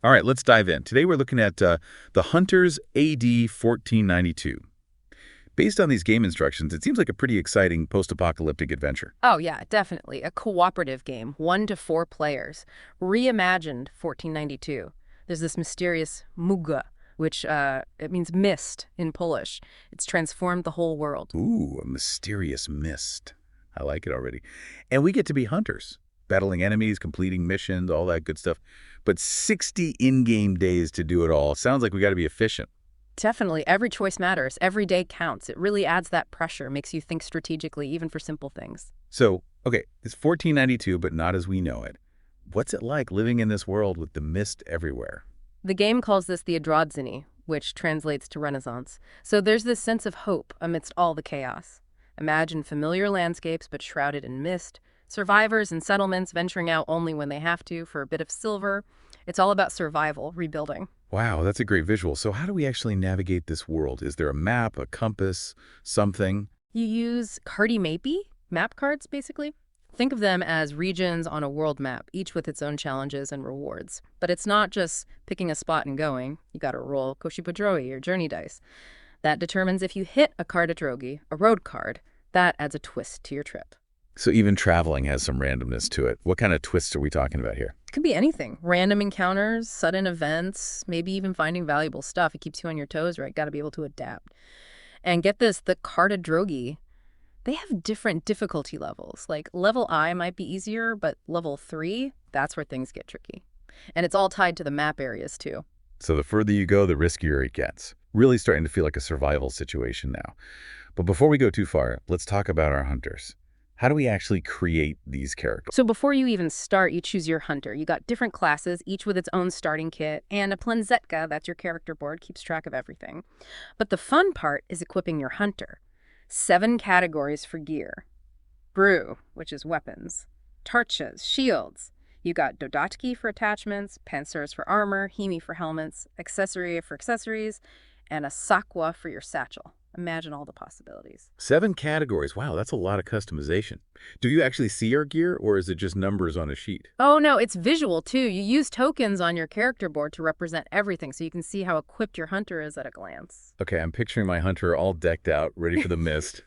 All right, let's dive in. Today we're looking at the Hunters AD 1492. Based on these game instructions, it seems like a pretty exciting post-apocalyptic adventure. Oh, yeah, definitely. A cooperative game, 1 to 4 players. Reimagined 1492. There's this mysterious Muga, which it means mist in Polish. It's transformed the whole world. Ooh, a mysterious mist. I like it already. And we get to be hunters, battling enemies, completing missions, all that good stuff. But 60 in-game days to do it all. Sounds like we got to be efficient. Definitely. Every choice matters. Every day counts. It really adds that pressure, makes you think strategically, even for simple things. So, okay, it's 1492, but not as we know it. What's it like living in this world with the mist everywhere? The game calls this the Adrodzini, which translates to Renaissance. So there's this sense of hope amidst all the chaos. Imagine familiar landscapes but shrouded in mist, survivors and settlements venturing out only when they have to for a bit of silver. It's all about survival, rebuilding. Wow, that's a great visual. So how do we actually navigate this world? Is there a map, a compass, something? You use Cardi Mapy, map cards, basically. Think of them as regions on a world map, each with its own challenges and rewards. But it's not just picking a spot and going. You gotta roll Koshi or Journey dice. That determines if you hit a Drogi, a road card. That adds a twist to your trip. So even traveling has some randomness to it. What kind of twists are we talking about here? It could be anything. Random encounters, sudden events, maybe even finding valuable stuff. It keeps you on your toes, right? Got to be able to adapt. And get this, the Drogi, they have different difficulty levels. Like level I might be easier, but level 3, that's where things get tricky. And it's all tied to the map areas too. So the further you go, the riskier it gets. Really starting to feel like a survival situation now. But before we go too far, let's talk about our hunters. How do we actually create these characters? So before you even start, you choose your hunter. You got different classes, each with its own starting kit, and a planzetka, that's your character board, keeps track of everything. But the fun part is equipping your hunter. 7 categories for gear. Brew, which is weapons. Torches, shields. You got dodatki for attachments, pansers for armor, himi for helmets, accessory for accessories, and a sakwa for your satchel. Imagine all the possibilities. 7 categories. Wow, that's a lot of customization. Do you actually see your gear, or is it just numbers on a sheet? Oh, no, it's visual, too. You use tokens on your character board to represent everything, so you can see how equipped your hunter is at a glance. Okay, I'm picturing my hunter all decked out, ready for the mist.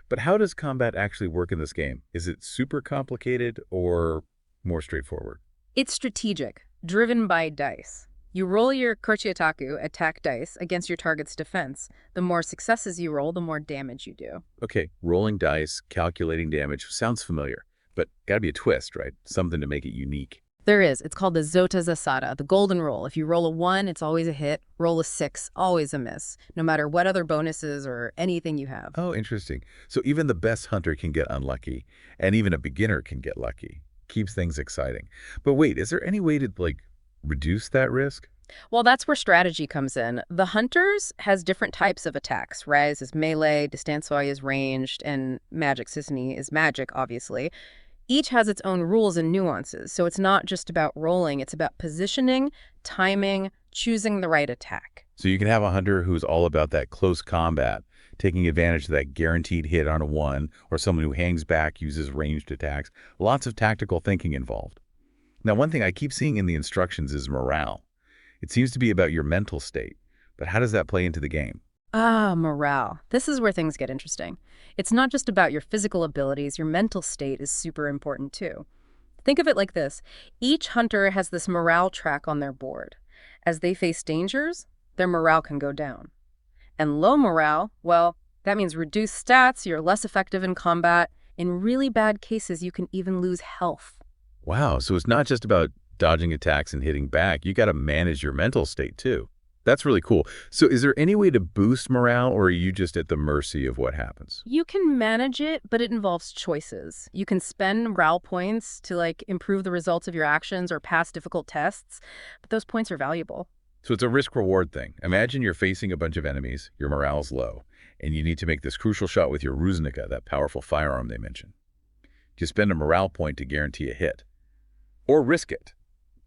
But how does combat actually work in this game? Is it super complicated or more straightforward? It's strategic, driven by dice. You roll your Kurchiataku attack dice against your target's defense. The more successes you roll, the more damage you do. Okay, rolling dice, calculating damage, sounds familiar. But gotta be a twist, right? Something to make it unique. There is. It's called the Złota Zasada, the golden rule. If you roll a 1, it's always a hit. Roll a 6, always a miss, no matter what other bonuses or anything you have. Oh, interesting. So even the best hunter can get unlucky, and even a beginner can get lucky. Keeps things exciting. But wait, is there any way to, reduce that risk? Well, that's where strategy comes in. The Hunters has different types of attacks. Rise is melee, Distansoi is ranged, and Magic Sisney is magic, obviously. Each has its own rules and nuances, so it's not just about rolling, it's about positioning, timing, choosing the right attack. So you can have a hunter who's all about that close combat, taking advantage of that guaranteed hit on a 1, or someone who hangs back, uses ranged attacks. Lots of tactical thinking involved. Now, one thing I keep seeing in the instructions is morale. It seems to be about your mental state, but how does that play into the game? Ah, morale. This is where things get interesting. It's not just about your physical abilities, your mental state is super important too. Think of it like this. Each hunter has this morale track on their board. As they face dangers, their morale can go down. And low morale, well, that means reduced stats, you're less effective in combat. In really bad cases, you can even lose health. Wow, so it's not just about dodging attacks and hitting back. You got to manage your mental state too. That's really cool. So is there any way to boost morale, or are you just at the mercy of what happens? You can manage it, but it involves choices. You can spend morale points to improve the results of your actions or pass difficult tests, but those points are valuable. So it's a risk-reward thing. Imagine you're facing a bunch of enemies, your morale's low, and you need to make this crucial shot with your Ruznica, that powerful firearm they mentioned. You spend a morale point to guarantee a hit. Or risk it.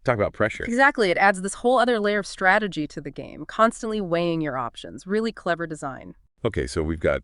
Talk about pressure. Exactly. It adds this whole other layer of strategy to the game, constantly weighing your options. Really clever design. Okay, so we've got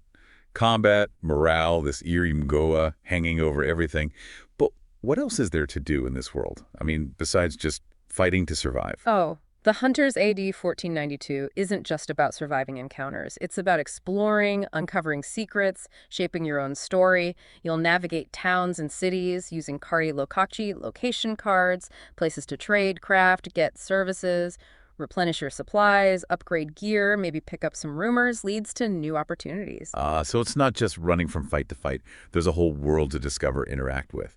combat, morale, this eerie Mgła hanging over everything. But what else is there to do in this world? I mean, besides just fighting to survive. Oh, the Hunters AD 1492 isn't just about surviving encounters. It's about exploring, uncovering secrets, shaping your own story. You'll navigate towns and cities using Cardi location cards, places to trade, craft, get services, replenish your supplies, upgrade gear, maybe pick up some rumors, leads to new opportunities. So it's not just running from fight to fight. There's a whole world to discover, interact with.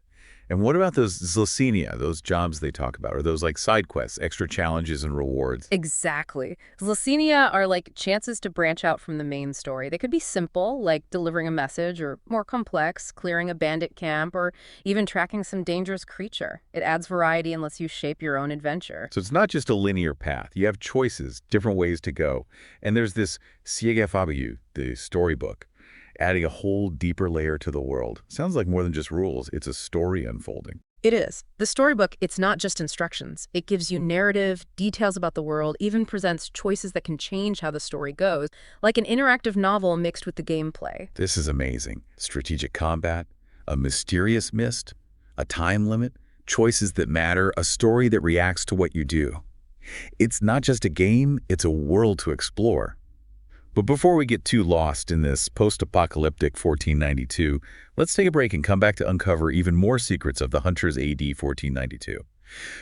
And what about those Zinia, those jobs they talk about, or those like side quests, extra challenges and rewards? Exactly. Zlicinia are like chances to branch out from the main story. They could be simple, like delivering a message, or more complex, clearing a bandit camp, or even tracking some dangerous creature. It adds variety and lets you shape your own adventure. So it's not just a linear path. You have choices, different ways to go. And there's this Siaga Fauji, the storybook, adding a whole deeper layer to the world. Sounds like more than just rules. It's a story unfolding. It is. The storybook, it's not just instructions. It gives you narrative, details about the world, even presents choices that can change how the story goes, like an interactive novel mixed with the gameplay. This is amazing. Strategic combat, a mysterious mist, a time limit, choices that matter, a story that reacts to what you do. It's not just a game, it's a world to explore. But before we get too lost in this post-apocalyptic 1492, let's take a break and come back to uncover even more secrets of the Hunters AD 1492.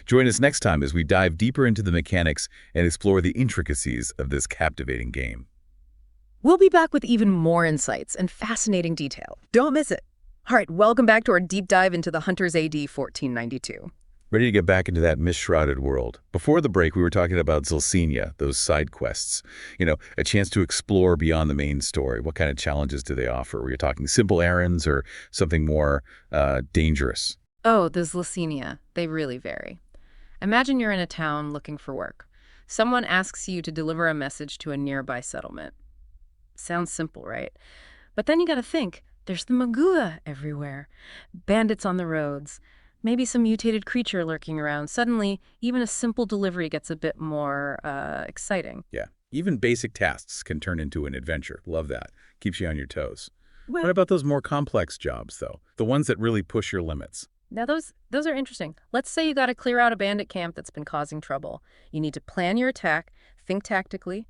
Join us next time as we dive deeper into the mechanics and explore the intricacies of this captivating game. We'll be back with even more insights and fascinating detail. Don't miss it. All right, welcome back to our deep dive into the Hunters AD 1492. Ready to get back into that mist-shrouded world. Before the break, we were talking about Zinia, those side quests. A chance to explore beyond the main story. What kind of challenges do they offer? Were you talking simple errands or something more dangerous? Oh, the Zlicinia. They really vary. Imagine you're in a town looking for work. Someone asks you to deliver a message to a nearby settlement. Sounds simple, right? But then you gotta think, there's the Mgła everywhere. Bandits on the roads. Maybe some mutated creature lurking around. Suddenly, even a simple delivery gets a bit more exciting. Yeah, even basic tasks can turn into an adventure. Love that. Keeps you on your toes. Well, What about those more complex jobs, though? The ones that really push your limits? now those are interesting. Let's say you got to clear out a bandit camp that's been causing trouble. You need to plan your attack, think tactically.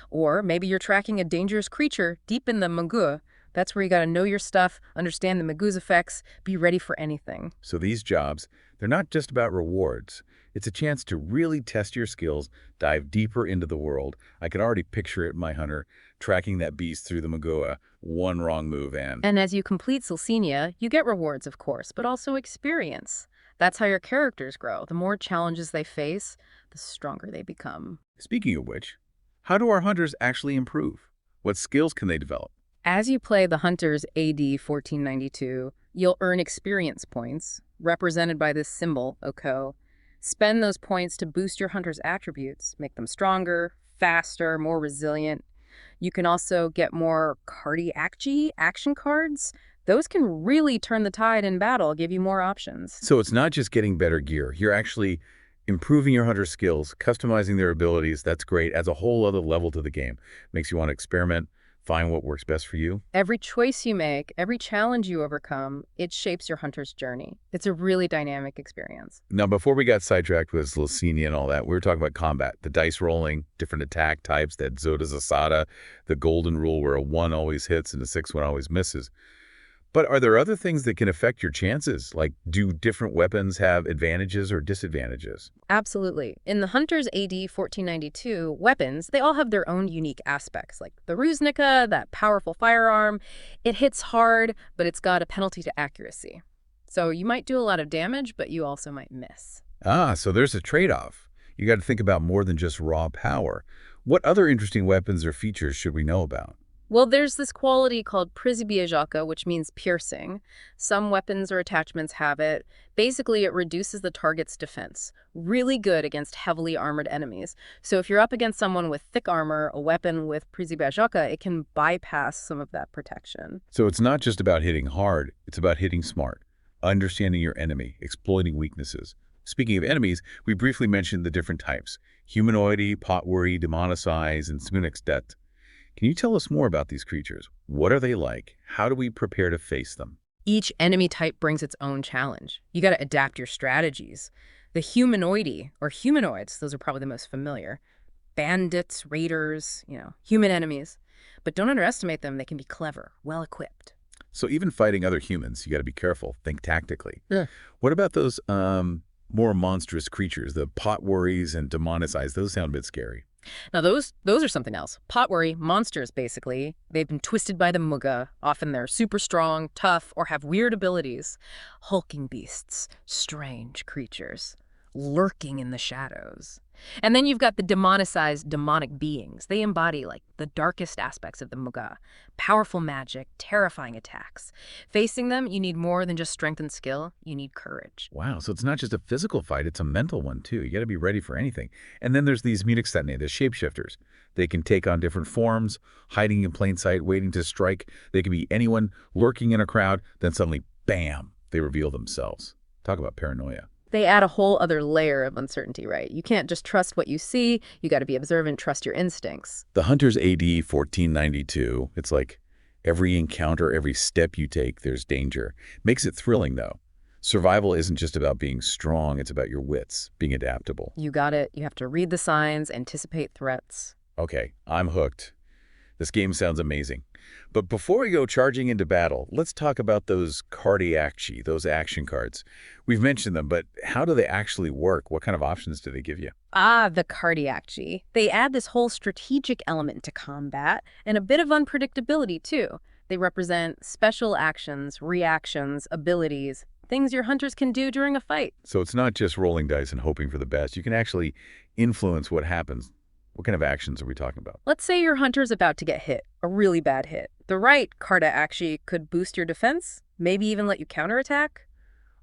Or maybe you're tracking a dangerous creature deep in the Mgła. That's where you got to know your stuff, understand the Mgła's effects, be ready for anything. So these jobs, they're not just about rewards. It's a chance to really test your skills, dive deeper into the world. I can already picture it, my hunter, tracking that beast through the Mgła. One wrong move And as you complete Zlicinia, you get rewards, of course, but also experience. That's how your characters grow. The more challenges they face, the stronger they become. Speaking of which, how do our hunters actually improve? What skills can they develop? As you play the Hunters AD 1492, you'll earn experience points, represented by this symbol, Oko. Spend those points to boost your hunter's attributes, make them stronger, faster, more resilient. You can also get more Cardi action cards. Those can really turn the tide in battle, give you more options. So it's not just getting better gear. You're actually improving your hunter skills, customizing their abilities. That's great. Adds a whole other level to the game. Makes you want to experiment, find what works best for you. Every choice you make, every challenge you overcome, it shapes your hunter's journey. It's a really dynamic experience. Now, before we got sidetracked with Zinia and all that, we were talking about combat, the dice rolling, different attack types, that Złota Zasada, the golden rule where a 1 always hits and a 6 one always misses. But are there other things that can affect your chances? Like, do different weapons have advantages or disadvantages? Absolutely. In the Hunters AD 1492, weapons, they all have their own unique aspects, like the Rusnica, that powerful firearm. It hits hard, but it's got a penalty to accuracy. So you might do a lot of damage, but you also might miss. So there's a trade-off. You got to think about more than just raw power. What other interesting weapons or features should we know about? Well, there's this quality called przyzbieżaka, which means piercing. Some weapons or attachments have it. Basically, it reduces the target's defense. Really good against heavily armored enemies. So if you're up against someone with thick armor, a weapon with przyzbieżaka, it can bypass some of that protection. So it's not just about hitting hard, it's about hitting smart, understanding your enemy, exploiting weaknesses. Speaking of enemies, we briefly mentioned the different types: Humanoids, Potwory, Demony, and Mgła. Can you tell us more about these creatures? What are they like? How do we prepare to face them? Each enemy type brings its own challenge. You got to adapt your strategies. The humanoidy, or humanoids, those are probably the most familiar. Bandits, raiders, human enemies. But don't underestimate them. They can be clever, well-equipped. So even fighting other humans, you got to be careful. Think tactically. Yeah. What about those more monstrous creatures, the Potwories and Demonicides? Those sound a bit scary. Now, those are something else. Potwory, monsters, basically. They've been twisted by the Muga. Often they're super strong, tough, or have weird abilities. Hulking beasts, strange creatures, lurking in the shadows. And then you've got the demonicized demonic beings. They embody, the darkest aspects of the Muga. Powerful magic, terrifying attacks. Facing them, you need more than just strength and skill. You need courage. Wow, so it's not just a physical fight, it's a mental one, too. You got to be ready for anything. And then there's these Muga, the shapeshifters. They can take on different forms, hiding in plain sight, waiting to strike. They can be anyone lurking in a crowd, then suddenly, bam, they reveal themselves. Talk about paranoia. They add a whole other layer of uncertainty, right? You can't just trust what you see. You got to be observant, trust your instincts. The Hunters AD 1492, it's like every encounter, every step you take, there's danger. Makes it thrilling, though. Survival isn't just about being strong, it's about your wits, being adaptable. You got it. You have to read the signs, anticipate threats. Okay, I'm hooked. This game sounds amazing. But before we go charging into battle, let's talk about those Carty akcji, those action cards. We've mentioned them, but how do they actually work? What kind of options do they give you? The Cardi akcji. They add this whole strategic element to combat and a bit of unpredictability, too. They represent special actions, reactions, abilities, things your hunters can do during a fight. So it's not just rolling dice and hoping for the best. You can actually influence what happens. What kind of actions are we talking about? Let's say your hunter's about to get hit, a really bad hit. The right Cardi akcji could boost your defense, maybe even let you counterattack.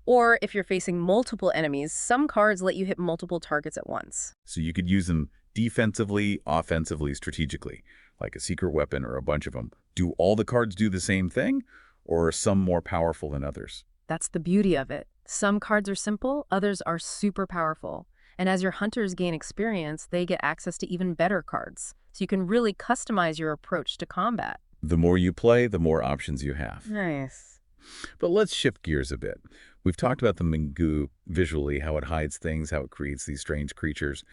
Or if you're facing multiple enemies, some cards let you hit multiple targets at once. So you could use them defensively, offensively, strategically, like a secret weapon or a bunch of them. Do all the cards do the same thing, or are some more powerful than others? That's the beauty of it. Some cards are simple, others are super powerful. And as your hunters gain experience, they get access to even better cards. So you can really customize your approach to combat. The more you play, the more options you have. Nice. But let's shift gears a bit. We've talked about the Mgła visually, how it hides things, how it creates these strange creatures.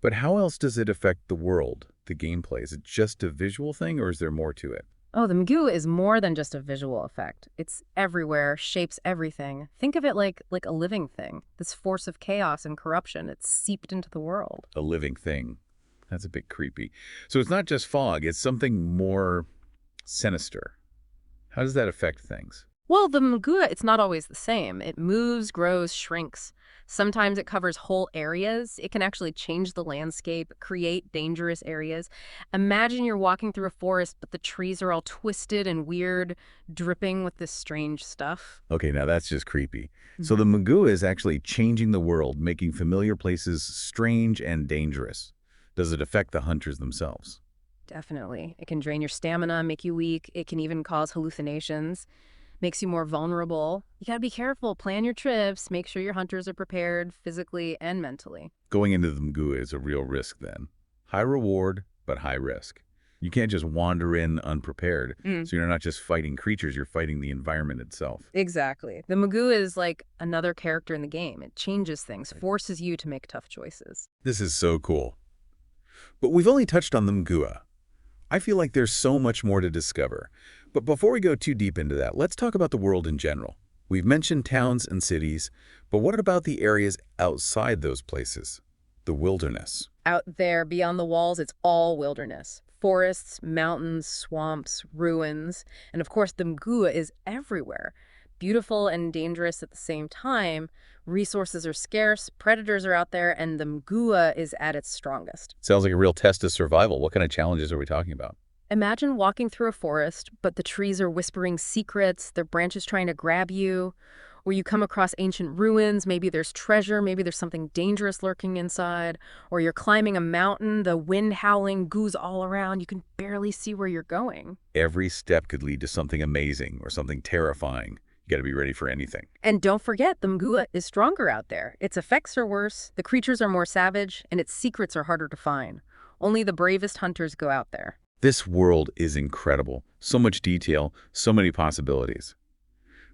But how else does it affect the world, the gameplay? Is it just a visual thing, or is there more to it? Oh, the Mgła is more than just a visual effect. It's everywhere, shapes everything. Think of it like a living thing. This force of chaos and corruption, it's seeped into the world. A living thing. That's a bit creepy. So it's not just fog, it's something more sinister. How does that affect things? Well, the Mgła, it's not always the same. It moves, grows, shrinks. Sometimes it covers whole areas. It can actually change the landscape, create dangerous areas. Imagine you're walking through a forest, but the trees are all twisted and weird, dripping with this strange stuff. Okay, now that's just creepy. So the Mgła is actually changing the world, making familiar places strange and dangerous. Does it affect the hunters themselves? Definitely. It can drain your stamina, make you weak. It can even cause hallucinations. Makes you more vulnerable. You gotta be careful, plan your trips, make sure your hunters are prepared physically and mentally. Going into the Mgła is a real risk then. High reward, but high risk. You can't just wander in unprepared. So you're not just fighting creatures, you're fighting the environment itself. Exactly. The Mgła is like another character in the game. It changes things, forces you to make tough choices. This is so cool. But we've only touched on the Mgła. I feel like there's so much more to discover. But before we go too deep into that, let's talk about the world in general. We've mentioned towns and cities, but what about the areas outside those places? The wilderness. Out there, beyond the walls, it's all wilderness. Forests, mountains, swamps, ruins. And of course, the Mgła is everywhere. Beautiful and dangerous at the same time. Resources are scarce, predators are out there, and the Mgła is at its strongest. Sounds like a real test of survival. What kind of challenges are we talking about? Imagine walking through a forest, but the trees are whispering secrets, their branches trying to grab you, or you come across ancient ruins, maybe there's treasure, maybe there's something dangerous lurking inside, or you're climbing a mountain, the wind howling, goos all around, you can barely see where you're going. Every step could lead to something amazing or something terrifying. You got to be ready for anything. And don't forget, the Mgła is stronger out there. Its effects are worse, the creatures are more savage, and its secrets are harder to find. Only the bravest hunters go out there. This world is incredible. So much detail, so many possibilities.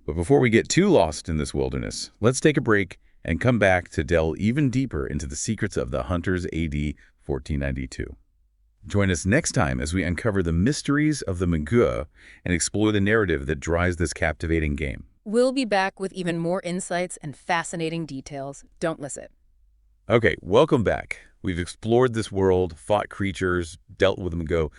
But before we get too lost in this wilderness, let's take a break and come back to delve even deeper into the secrets of the Hunters AD 1492. Join us next time as we uncover the mysteries of the Mgła and explore the narrative that drives this captivating game. We'll be back with even more insights and fascinating details. Don't miss it. Okay, welcome back. We've explored this world, fought creatures, dealt with Mgła,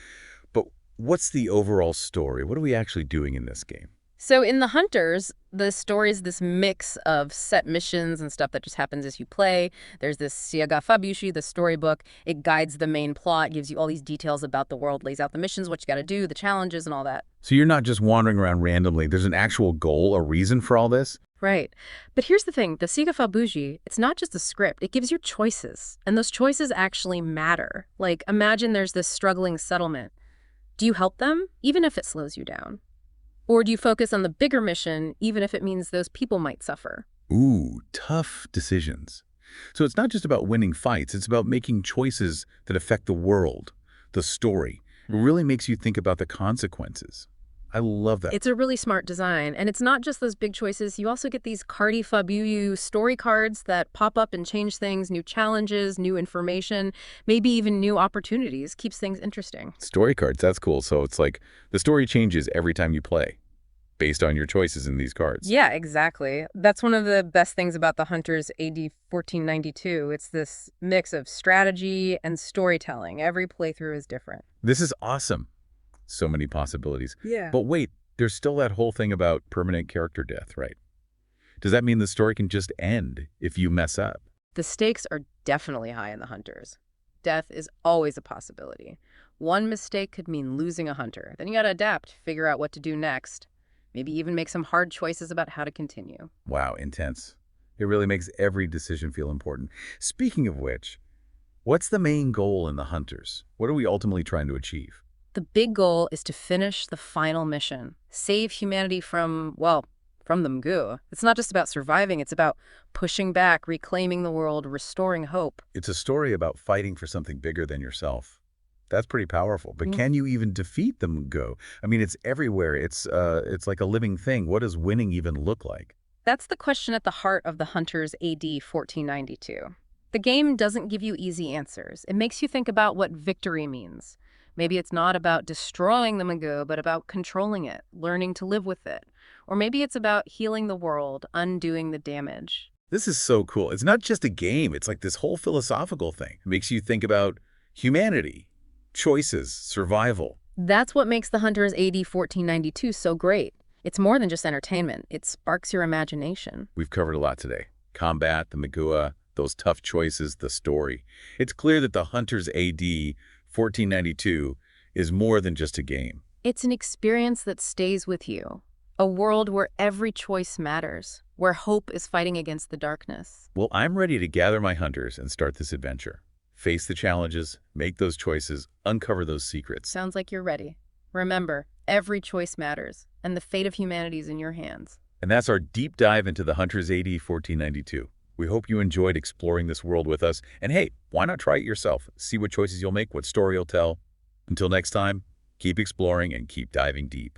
but what's the overall story? What are we actually doing in this game? So in the Hunters, the story is this mix of set missions and stuff that just happens as you play. There's this Siaga Fauji, the storybook. It guides the main plot, gives you all these details about the world, lays out the missions, what you got to do, the challenges, and all that. So you're not just wandering around randomly. There's an actual goal, a reason for all this? Right. But here's the thing. The Siaga Fauji, it's not just a script. It gives you choices. And those choices actually matter. Like, imagine there's this struggling settlement. Do you help them, even if it slows you down? Or do you focus on the bigger mission, even if it means those people might suffer? Ooh, tough decisions. So it's not just about winning fights. It's about making choices that affect the world, the story. It really makes you think about the consequences. I love that. It's a really smart design. And it's not just those big choices. You also get these Cardi Fabu story cards that pop up and change things, new challenges, new information, maybe even new opportunities. Keeps things interesting. Story cards, that's cool. So it's like the story changes every time you play based on your choices in these cards. Yeah, exactly. That's one of the best things about the Hunters AD 1492. It's this mix of strategy and storytelling. Every playthrough is different. This is awesome. So many possibilities. Yeah. But wait, there's still that whole thing about permanent character death, right? Does that mean the story can just end if you mess up? The stakes are definitely high in the Hunters. Death is always a possibility. One mistake could mean losing a hunter. Then you gotta adapt, figure out what to do next. Maybe even make some hard choices about how to continue. Wow, intense. It really makes every decision feel important. Speaking of which, what's the main goal in the Hunters? What are we ultimately trying to achieve? The big goal is to finish the final mission. Save humanity from, well, from the Mgła. It's not just about surviving, it's about pushing back, reclaiming the world, restoring hope. It's a story about fighting for something bigger than yourself. That's pretty powerful. But can you even defeat the Mgła? I mean, it's everywhere. It's like a living thing. What does winning even look like? That's the question at the heart of the Hunters AD 1492. The game doesn't give you easy answers. It makes you think about what victory means. Maybe it's not about destroying the Mgła, but about controlling it, learning to live with it. Or maybe it's about healing the world, undoing the damage. This is so cool. It's not just a game. It's like this whole philosophical thing. It makes you think about humanity, choices, survival. That's what makes the Hunters AD 1492 so great. It's more than just entertainment. It sparks your imagination. We've covered a lot today. Combat, the Mgła, those tough choices, the story. It's clear that the Hunters AD 1492 is more than just a game. It's an experience that stays with you. A world where every choice matters, where hope is fighting against the darkness. Well, I'm ready to gather my hunters and start this adventure. Face the challenges, make those choices, uncover those secrets. Sounds like you're ready. Remember, every choice matters, and the fate of humanity is in your hands. And that's our deep dive into the Hunters AD 1492. We hope you enjoyed exploring this world with us. And hey, why not try it yourself? See what choices you'll make, what story you'll tell. Until next time, keep exploring and keep diving deep.